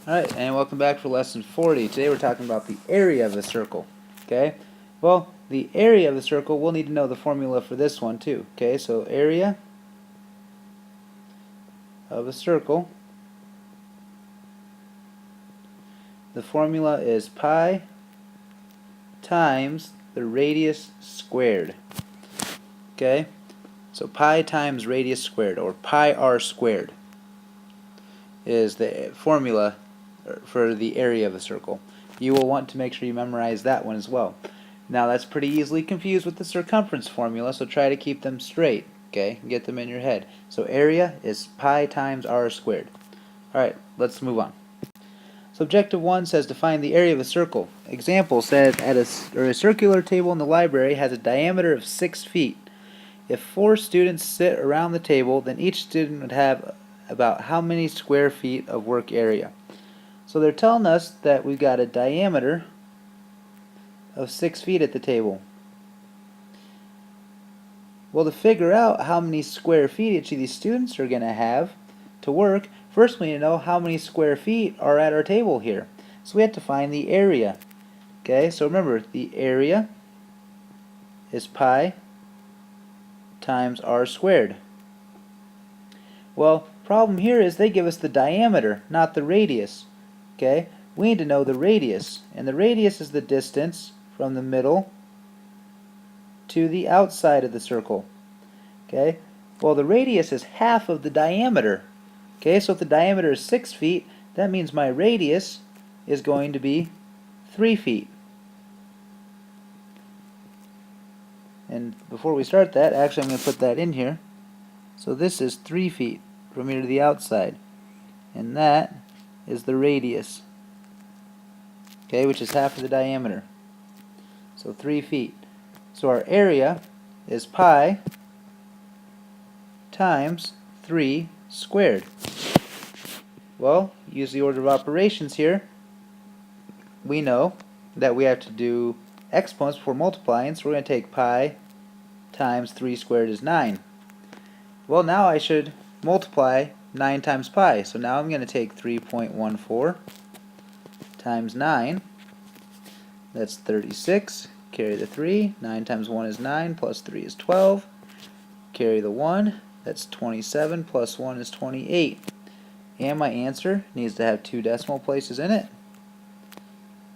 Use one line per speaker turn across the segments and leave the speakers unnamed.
Alright, and welcome back for lesson 40. Today we're talking about the area of a circle. Okay? Well, the area of the circle, we'll need to know the formula for this one too. Okay, so area of a circle, the formula is pi times the radius squared. Okay? So pi times radius squared, or pi r squared, is the formula for the area of a circle. You will want to make sure you memorize that one as well. Now that's pretty easily confused with the circumference formula, so try to keep them straight, okay? Get them in your head. So area is pi times r squared. Alright, let's move on. So objective 1 says to find the area of a circle. Example says a circular table in the library has a diameter of 6 feet. If 4 students sit around the table, then each student would have about how many square feet of work area? So they're telling us that we've got a diameter of 6 feet at the table. Well, to figure out how many square feet each of these students are going to have to work, first we need to know how many square feet are at our table here. So we have to find the area. Okay, so remember, the area is pi times r squared. Well, problem here is they give us the diameter, not the radius. Okay, we need to know the radius, and the radius is the distance from the middle to the outside of the circle. Okay, well, the radius is half of the diameter. Okay, so if the diameter is 6 feet, that means my radius is going to be 3 feet. And before we start that, actually I'm going to put that in here. So this is 3 feet from here to the outside, and that is the radius, okay, which is half of the diameter. So 3 feet. So our area is pi times 3 squared. Well, use the order of operations here. We know that we have to do exponents before multiplying, so we're going to take pi times 3 squared is 9. Well, now I should multiply 9 times pi. So now I'm going to take 3.14 times 9. That's 36. Carry the 3. 9 times 1 is 9, plus 3 is 12. Carry the 1. That's 27, plus 1 is 28. And my answer needs to have 2 decimal places in it.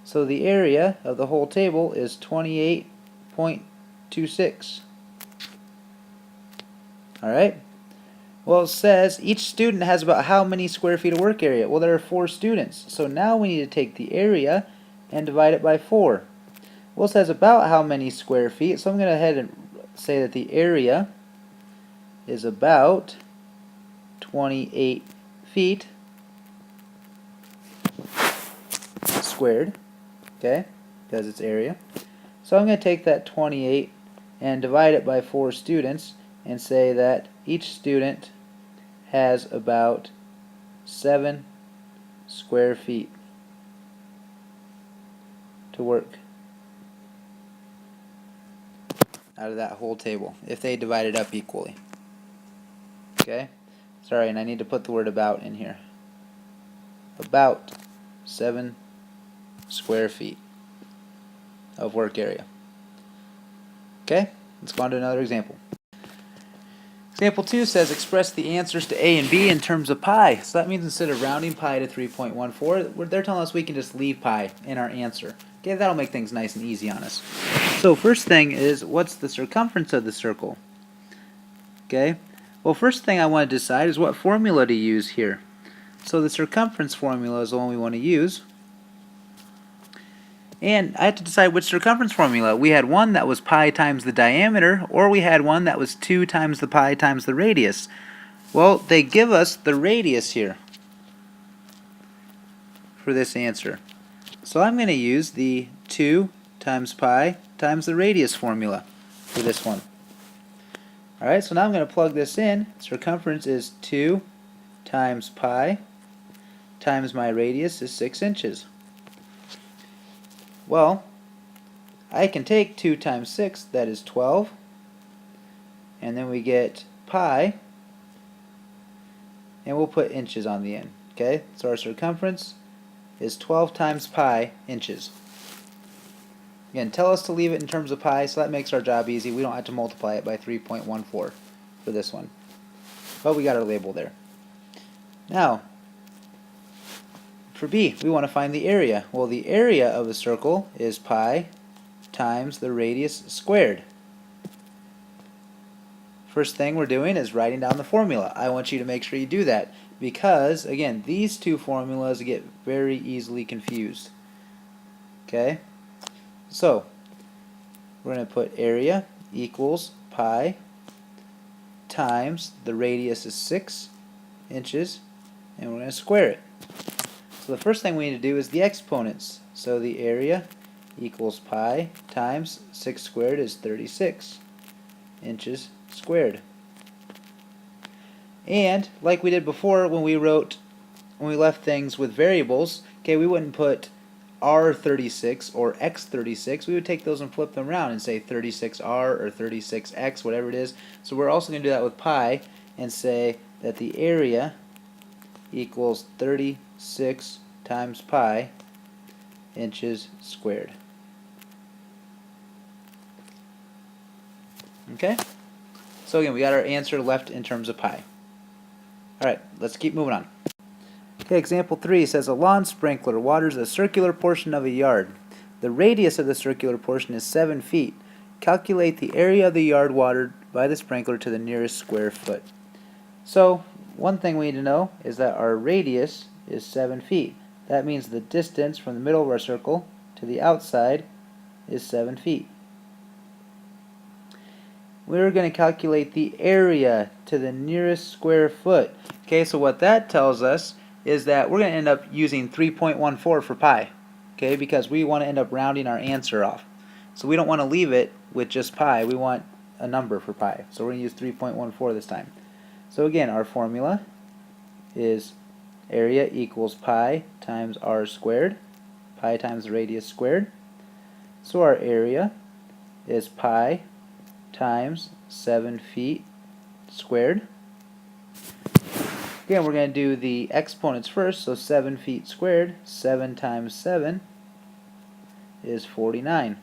So the area of the whole table is 28.26. Alright? Well, it says each student has about how many square feet of work area? Well, there are 4 students. So now we need to take the area and divide it by 4. Well, it says about how many square feet, so I'm going to go ahead and say that the area is about 28 feet squared, okay, because it's area. So I'm going to take that 28 and divide it by 4 students and say that each student has about 7 square feet to work out of that whole table if they divide it up equally. Okay? Sorry, and I need to put the word about in here. About 7 square feet of work area. Okay? Let's go on to another example. Example 2 says express the answers to A and B in terms of pi. So that means instead of rounding pi to 3.14, they're telling us we can just leave pi in our answer. Okay, that'll make things nice and easy on us. So first thing is, what's the circumference of the circle? Okay, well, first thing I want to decide is what formula to use here. So the circumference formula is the one we want to use. And I have to decide which circumference formula. We had one that was pi times the diameter, or we had one that was 2 times the pi times the radius. Well, they give us the radius here for this answer. So I'm going to use the 2 times pi times the radius formula for this one. Alright, so now I'm going to plug this in. Circumference is 2 times pi times my radius is 6 inches. Well, I can take 2 times 6, that is 12, and then we get pi, and we'll put inches on the end. Okay, so our circumference is 12 times pi inches. Again, tell us to leave it in terms of pi, so that makes our job easy. We don't have to multiply it by 3.14 for this one. But we got our label there. Now, for B, we want to find the area. Well, the area of a circle is pi times the radius squared. First thing we're doing is writing down the formula. I want you to make sure you do that because, again, these two formulas get very easily confused. Okay? So, we're going to put area equals pi times the radius is 6 inches, and we're going to square it. So the first thing we need to do is the exponents. So the area equals pi times 6 squared is 36 inches squared. And like we did before when we left things with variables, okay, we wouldn't put r36 or x36. We would take those and flip them around and say 36r or 36x, whatever it is. So we're also going to do that with pi and say that the area equals 36 times pi inches squared. Okay? So again, we got our answer left in terms of pi. Alright, let's keep moving on. Okay, example 3 says a lawn sprinkler waters a circular portion of a yard. The radius of the circular portion is 7 feet. Calculate the area of the yard watered by the sprinkler to the nearest square foot. So, one thing we need to know is that our radius is 7 feet. That means the distance from the middle of our circle to the outside is 7 feet. We're going to calculate the area to the nearest square foot. Okay, so what that tells us is that we're going to end up using 3.14 for pi, okay, because we want to end up rounding our answer off. So we don't want to leave it with just pi, we want a number for pi. So we're going to use 3.14 this time. So again, our formula is area equals pi times r squared, pi times the radius squared. So our area is pi times 7 feet squared. Again, we're going to do the exponents first, so 7 feet squared, 7 times 7 is 49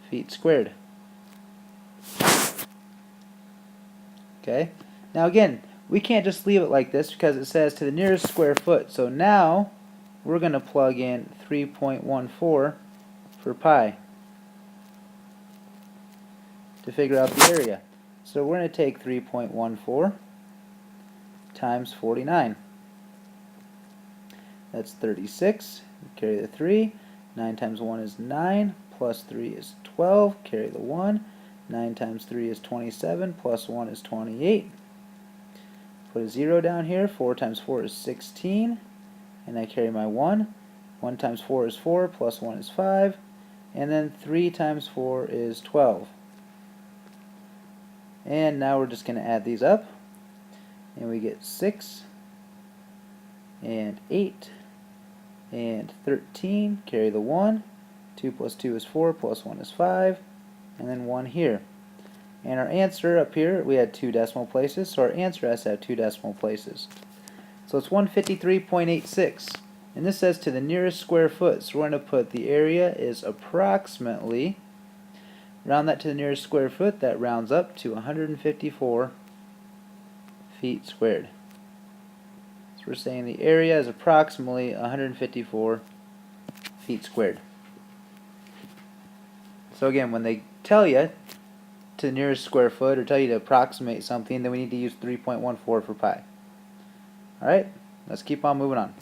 feet squared. Okay, now again, we can't just leave it like this because it says to the nearest square foot, so now we're going to plug in 3.14 for pi to figure out the area. So we're going to take 3.14 times 49. That's 36. Carry the 3. 9 times 1 is 9. Plus 3 is 12. Carry the 1. 9 times 3 is 27. Plus 1 is 28. Put a 0 down here. 4 times 4 is 16. And I carry my 1. 1 times 4 is 4. Plus 1 is 5. And then 3 times 4 is 12. And now we're just going to add these up. And we get 6 and 8 and 13. Carry the 1. 2 plus 2 is 4, plus 1 is 5. And then 1 here. And our answer up here, we had 2 decimal places, so our answer has to have 2 decimal places. So it's 153.86. And this says to the nearest square foot. So we're going to put the area is approximately, round that to the nearest square foot, that rounds up to 154 feet squared. So we're saying the area is approximately 154 feet squared. So again, when they tell you to the nearest square foot or tell you to approximate something, then we need to use 3.14 for pi. Alright, let's keep on moving on.